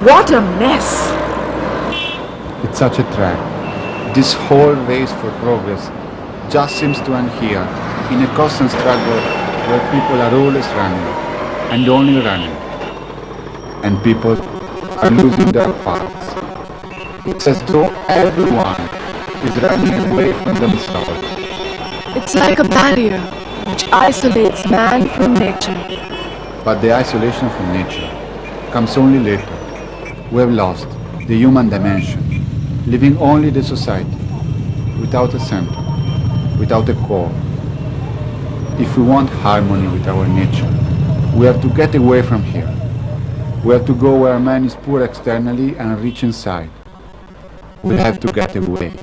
What a mess! It's such a trap. This whole race for progress just seems to end here, in a constant struggle where people are always running, and only running. And people are losing their paths. It's as though everyone is running away from themselves. It's like a barrier which isolates man from nature. But the isolation from nature comes only later. We have lost the human dimension, living only the society, without a center, without a core. If we want harmony with our nature, we have to get away from here. We have to go where man is poor externally and rich inside. We have to get away.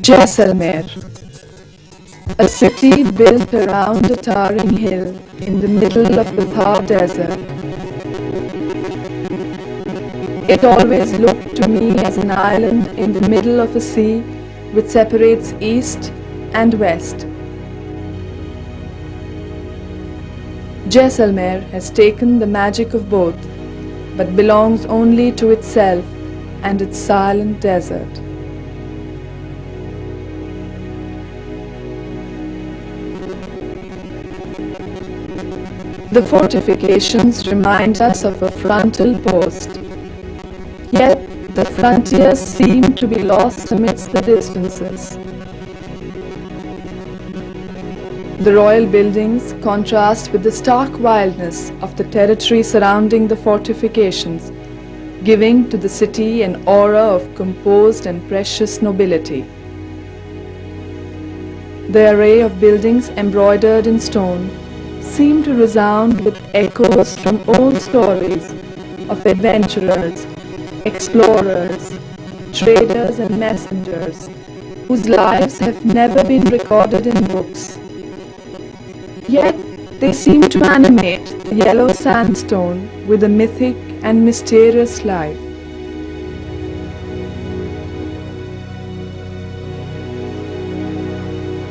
Jaisalmer, a city built around a towering hill in the middle of the Thar desert. It always looked to me as an island in the middle of a sea which separates east and west. Jaisalmer has taken the magic of both, but belongs only to itself and its silent desert. The fortifications remind us of a frontal post, yet the frontiers seem to be lost amidst the distances. The royal buildings contrast with the stark wildness of the territory surrounding the fortifications, giving to the city an aura of composed and precious nobility. The array of buildings embroidered in stone seem to resound with echoes from old stories of adventurers, explorers, traders and messengers whose lives have never been recorded in books. Yet they seem to animate the yellow sandstone with a mythic and mysterious life.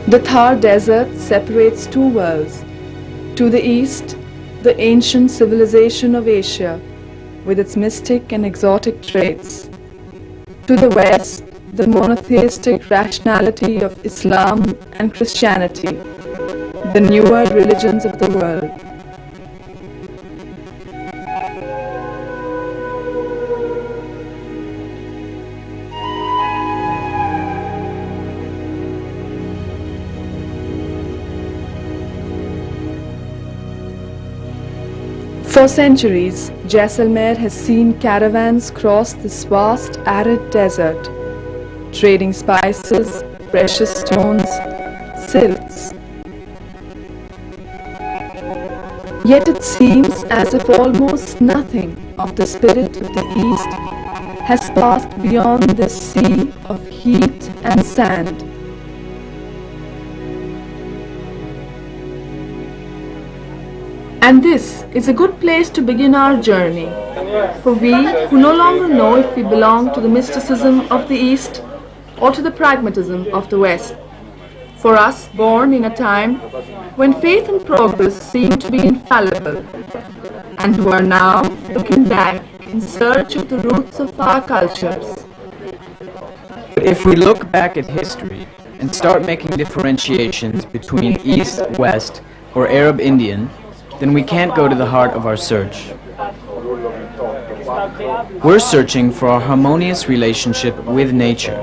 The Thar desert separates two worlds. To the east, the ancient civilization of Asia, with its mystic and exotic traits. To the west, the monotheistic rationality of Islam and Christianity, the newer religions of the world. For centuries, Jaisalmer has seen caravans cross this vast arid desert, trading spices, precious stones, silks. Yet it seems as if almost nothing of the spirit of the East has passed beyond this sea of heat and sand. And this is a good place to begin our journey, for we who no longer know if we belong to the mysticism of the East or to the pragmatism of the West. For us, born in a time when faith and progress seemed to be infallible, and who are now looking back in search of the roots of our cultures. But if we look back at history and start making differentiations between East, West, or Arab Indian, then we can't go to the heart of our search. We're searching for a harmonious relationship with nature.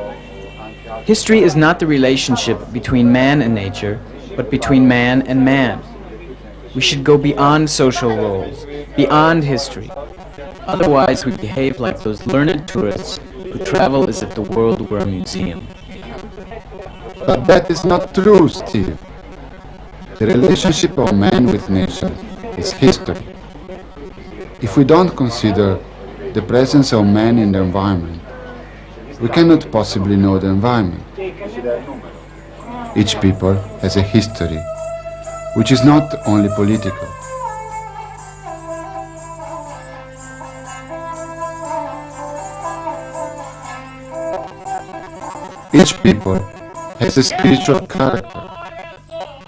History is not the relationship between man and nature, but between man and man. We should go beyond social roles, beyond history. Otherwise, we behave like those learned tourists who travel as if the world were a museum. But that is not true, Steve. The relationship of man with nature is history. If we don't consider the presence of man in the environment, we cannot possibly know the environment. Each people has a history, which is not only political. Each people has a spiritual character,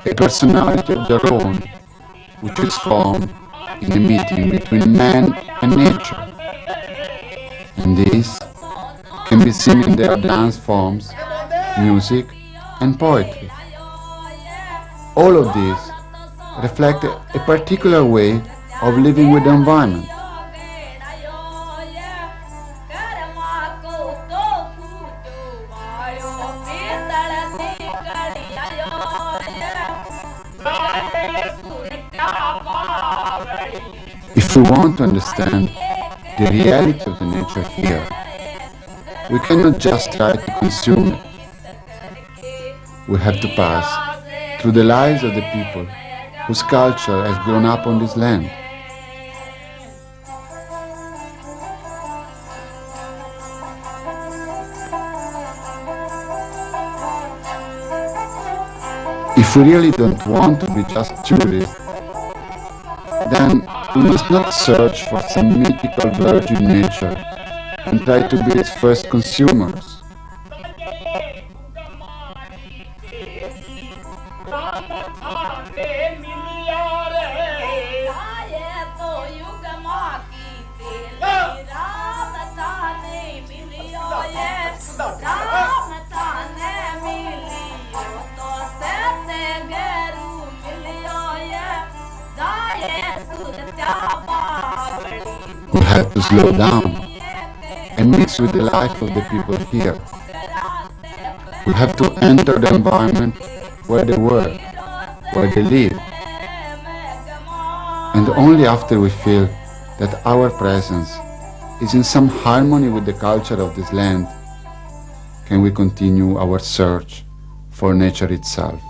a personality of their own, which is formed in a meeting between man and nature. And this can be seen in their dance forms, music, and poetry. All of these reflect a particular way of living with the environment. If we want to understand the reality of the nature here, we cannot just try to consume it. We have to pass through the lives of the people whose culture has grown up on this land. If we really don't want to be just tourists, then we must not search for some mythical virgin nature and try to be its first consumers. We have to slow down and mix with the life of the people here. We have to enter the environment where they work, where they live. And only after we feel that our presence is in some harmony with the culture of this land can we continue our search for nature itself.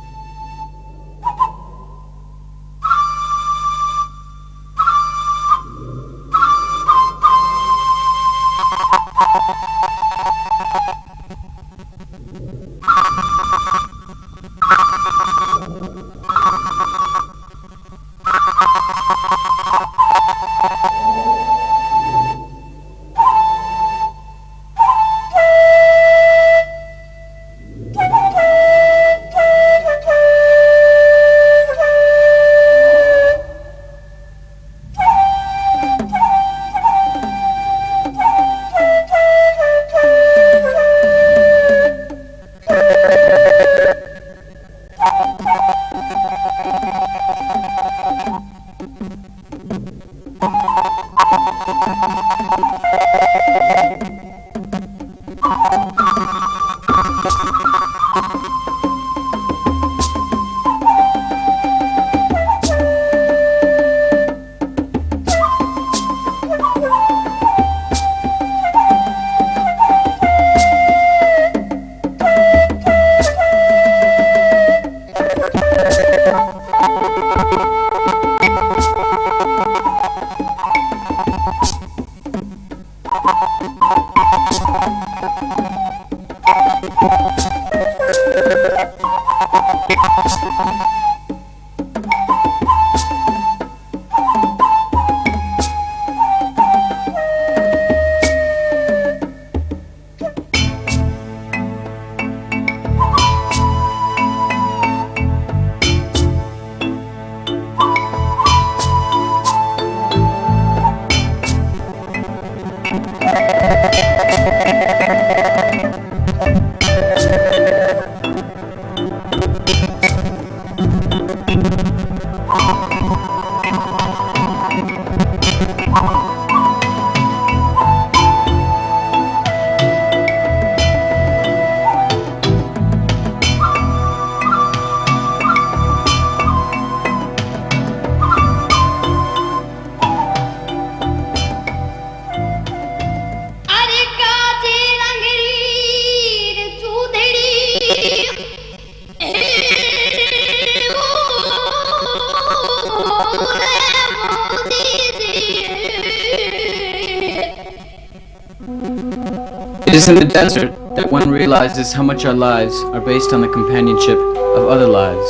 It is in the desert that one realizes how much our lives are based on the companionship of other lives.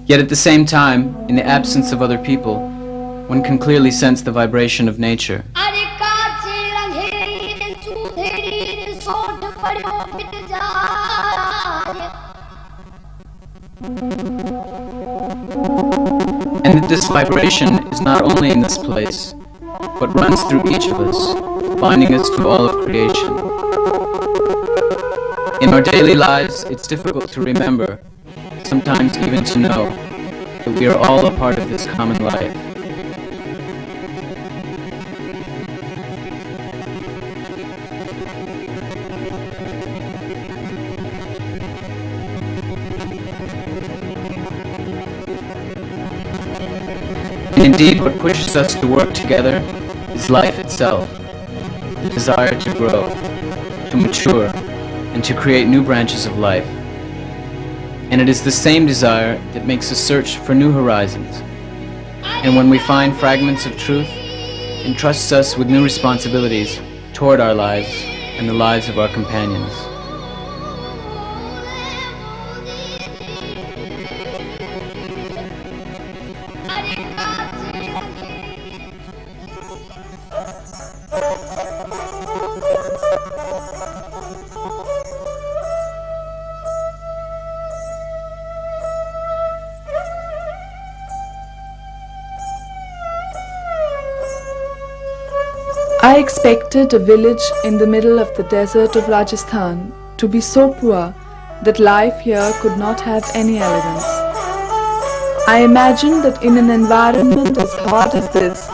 Yet at the same time, in the absence of other people, one can clearly sense the vibration of nature. And that this vibration is not only in this place, but runs through each of us, binding us to all of creation. In our daily lives, it's difficult to remember, sometimes even to know, that we are all a part of this common life. And indeed, what pushes us to work together is life itself, the desire to grow, to mature, and to create new branches of life. And it is the same desire that makes us search for new horizons. And when we find fragments of truth, entrusts us with new responsibilities toward our lives and the lives of our companions. I expected a village in the middle of the desert of Rajasthan to be so poor that life here could not have any elegance. I imagined that in an environment as hot as this,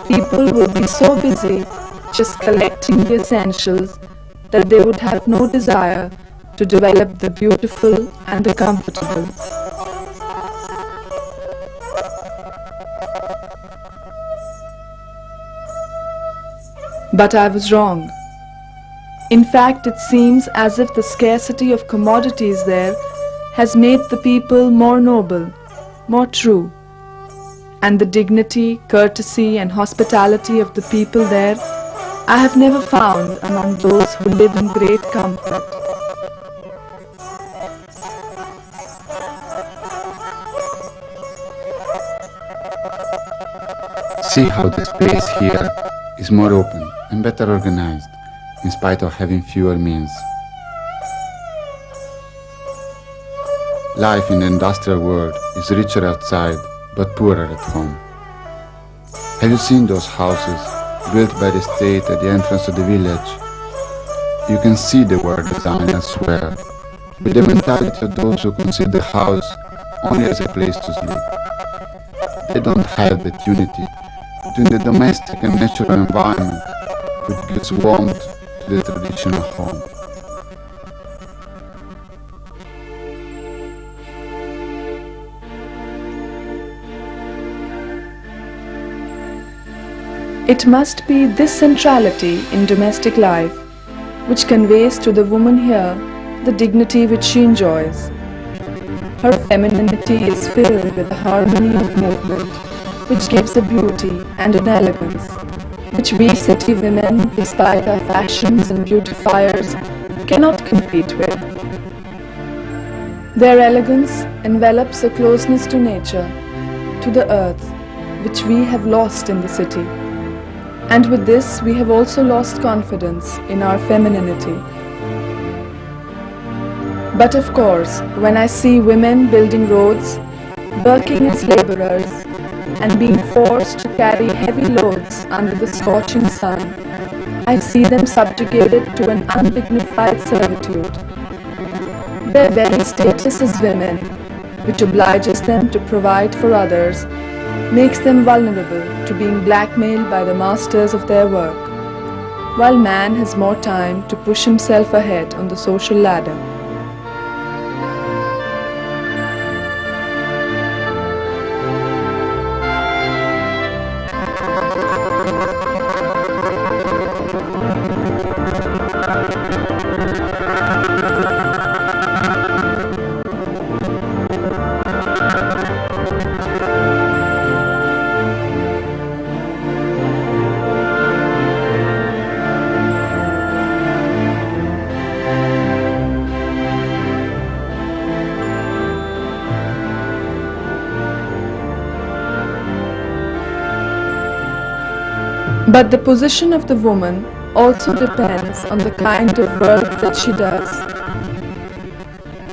people would be so busy just collecting the essentials that they would have no desire to develop the beautiful and the comfortable. But I was wrong. In fact, it seems as if the scarcity of commodities there has made the people more noble, more true, and the dignity, courtesy, and hospitality of the people there I have never found among those who live in great comfort. See how the space here is more open and better organized, in spite of having fewer means. Life in the industrial world is richer outside, but poorer at home. Have you seen those houses built by the state at the entrance of the village? You can see the word design elsewhere, with the mentality of those who consider the house only as a place to sleep. They don't have that unity between the domestic and natural environment which gives warmth to the traditional home. It must be this centrality in domestic life which conveys to the woman here the dignity which she enjoys. Her femininity is filled with the harmony of movement, which gives a beauty and an elegance, which we city women, despite our fashions and beautifiers, cannot compete with. Their elegance envelops a closeness to nature, to the earth, which we have lost in the city. And with this, we have also lost confidence in our femininity. But of course, when I see women building roads, working as laborers, and being forced to carry heavy loads under the scorching sun, I see them subjugated to an undignified servitude. Their very status as women, which obliges them to provide for others, makes them vulnerable to being blackmailed by the masters of their work, while man has more time to push himself ahead on the social ladder. But the position of the woman also depends on the kind of work that she does.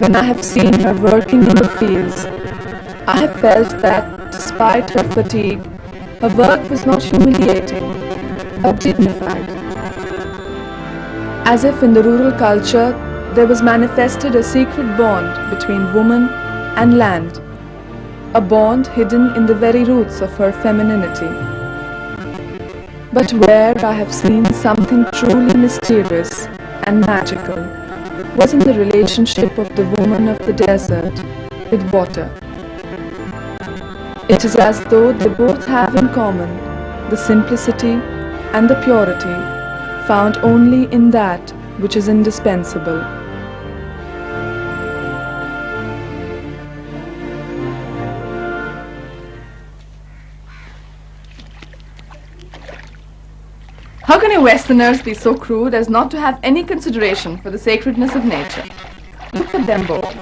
When I have seen her working in the fields, I have felt that, despite her fatigue, her work was not humiliating, but dignified. As if in the rural culture there was manifested a secret bond between woman and land, a bond hidden in the very roots of her femininity. But where I have seen something truly mysterious and magical was in the relationship of the woman of the desert with water. It is as though they both have in common the simplicity and the purity found only in that which is indispensable. How can you Westerners be so crude as not to have any consideration for the sacredness of nature? Look at them both.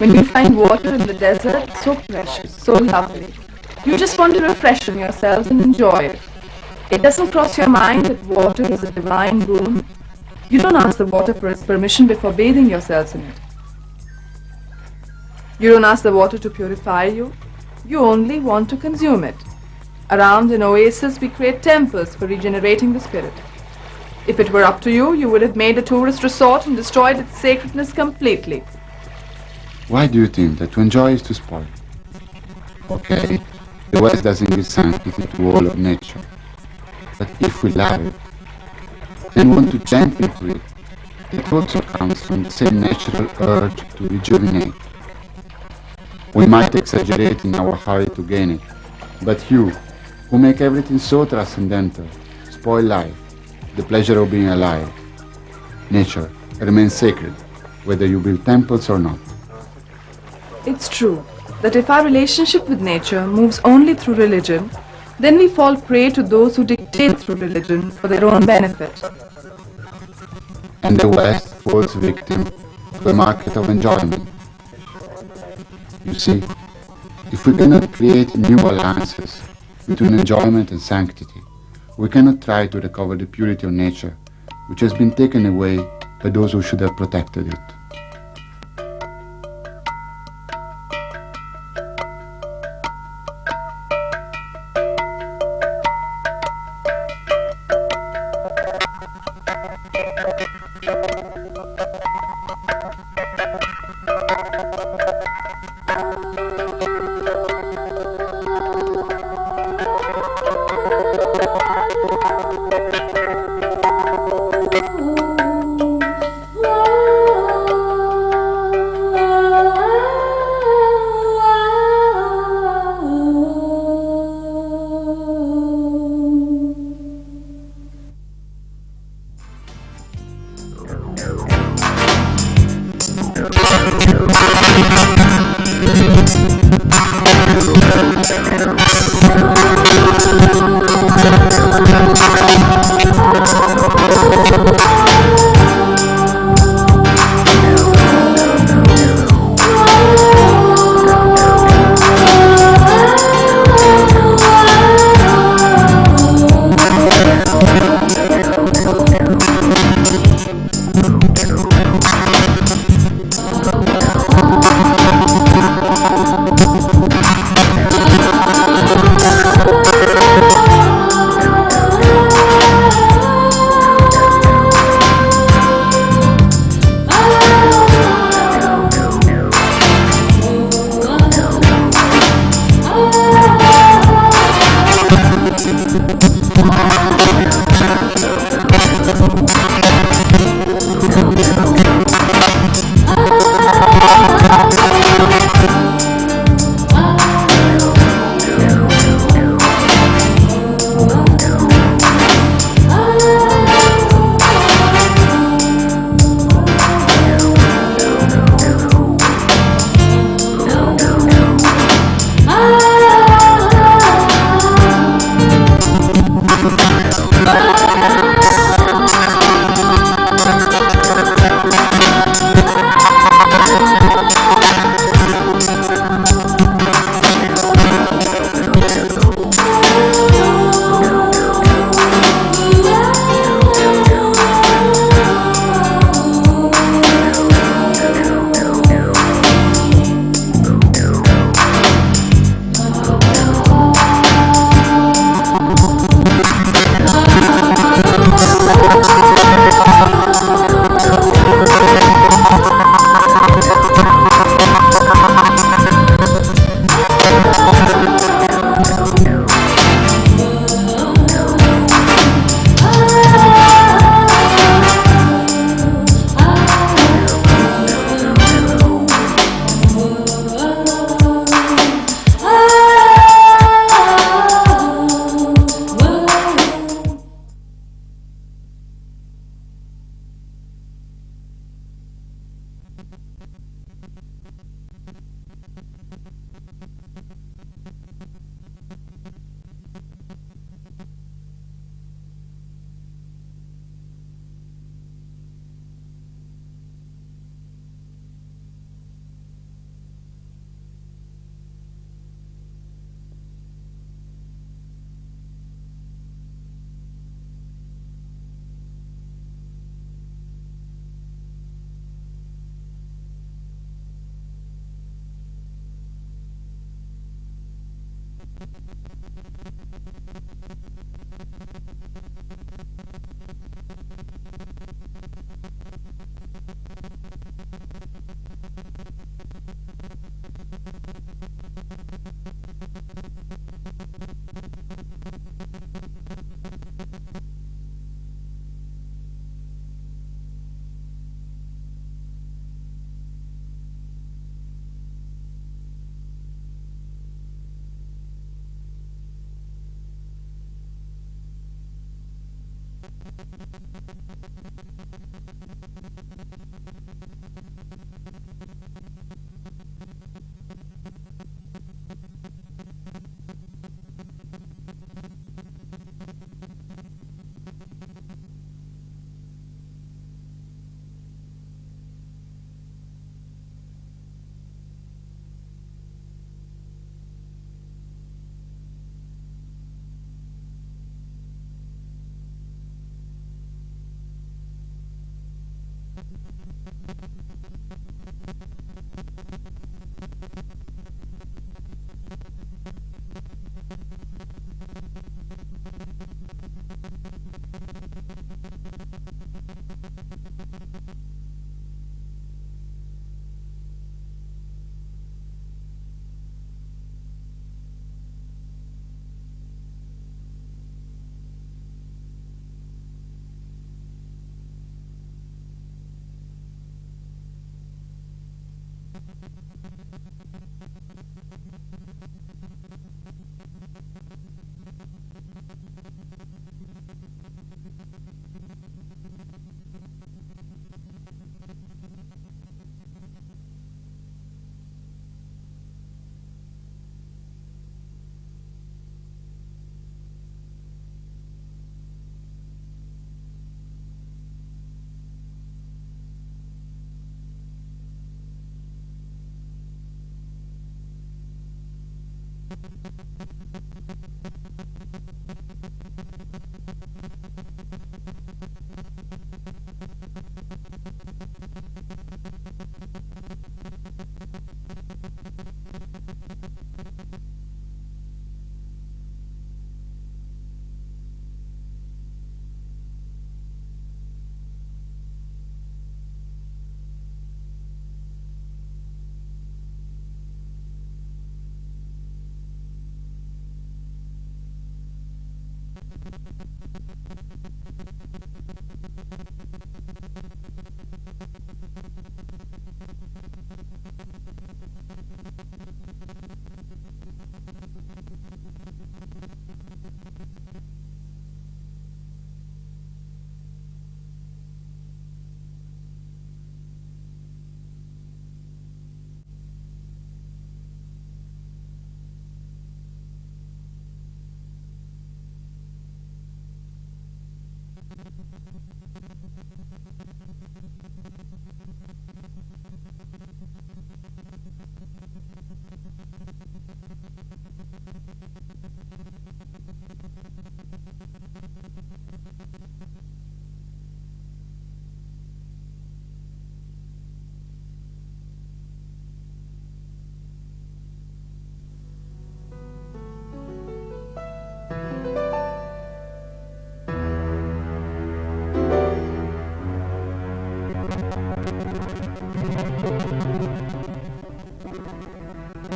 When you find water in the desert, so precious, so lovely, you just want to refreshen yourselves and enjoy it. It doesn't cross your mind that water is a divine boon. You don't ask the water for its permission before bathing yourselves in it. You don't ask the water to purify you. You only want to consume it. Around an oasis, we create temples for regenerating the spirit. If it were up to you, you would have made a tourist resort and destroyed its sacredness completely. Why do you think that to enjoy is to spoil? Okay, the West doesn't give sanctity to all of nature. But if we love it and want to jump into it, it also comes from the same natural urge to rejuvenate. We might exaggerate in our hurry to gain it, but you, who make everything so transcendental, spoil life, the pleasure of being alive. Nature remains sacred, whether you build temples or not. It's true that if our relationship with nature moves only through religion, then we fall prey to those who dictate through religion for their own benefit. And the West falls victim to the market of enjoyment. You see, if we cannot create new alliances between enjoyment and sanctity, we cannot try to recover the purity of nature, which has been taken away by those who should have protected it.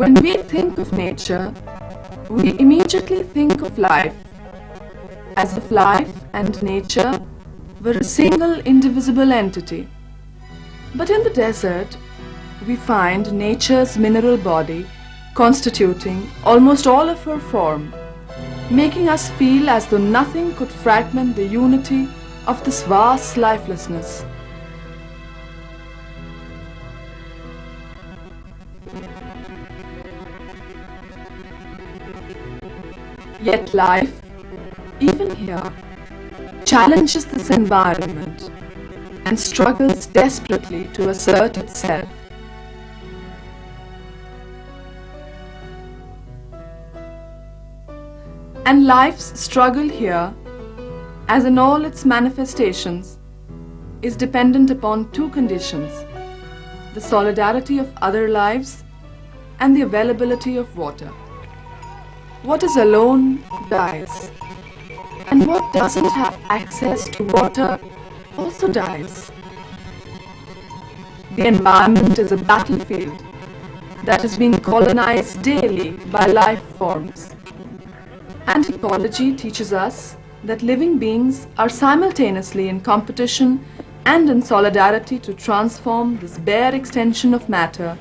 When we think of nature, we immediately think of life, as if life and nature were a single indivisible entity. But in the desert, we find nature's mineral body constituting almost all of her form, making us feel as though nothing could fragment the unity of this vast lifelessness. Yet life, even here, challenges this environment and struggles desperately to assert itself. And life's struggle here, as in all its manifestations, is dependent upon two conditions: the solidarity of other lives and the availability of water. What is alone dies, and what doesn't have access to water also dies. The environment is a battlefield that is being colonized daily by life forms. And ecology teaches us that living beings are simultaneously in competition and in solidarity to transform this bare extension of matter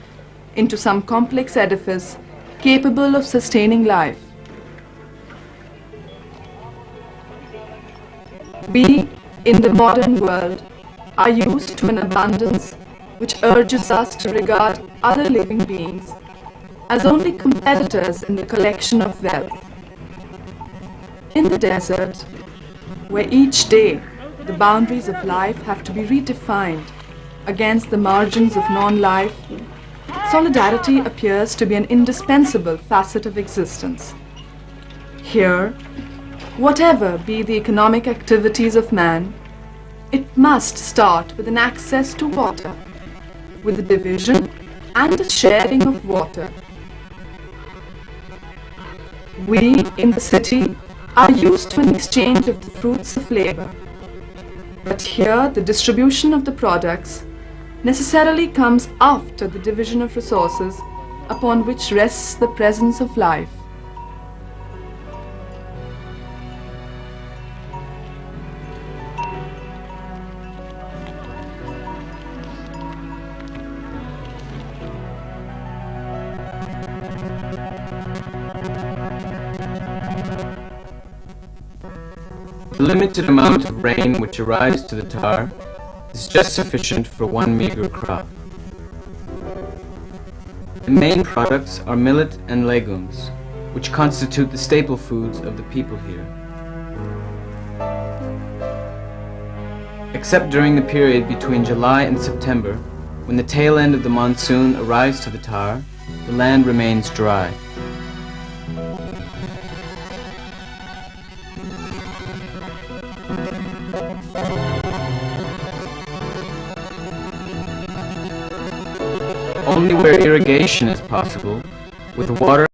into some complex edifice capable of sustaining life. We, in the modern world, are used to an abundance which urges us to regard other living beings as only competitors in the collection of wealth. In the desert, where each day the boundaries of life have to be redefined against the margins of non-life, solidarity appears to be an indispensable facet of existence. Here, whatever be the economic activities of man, it must start with an access to water, with the division and the sharing of water. We in the city are used to an exchange of the fruits of labor, but here the distribution of the products necessarily comes after the division of resources upon which rests the presence of life. The limited amount of rain which arrives to the tar is just sufficient for one meager crop. The main products are millet and legumes, which constitute the staple foods of the people here. Except during the period between July and September, when the tail end of the monsoon arrives to the tar, the land remains dry. only where irrigation is possible, with water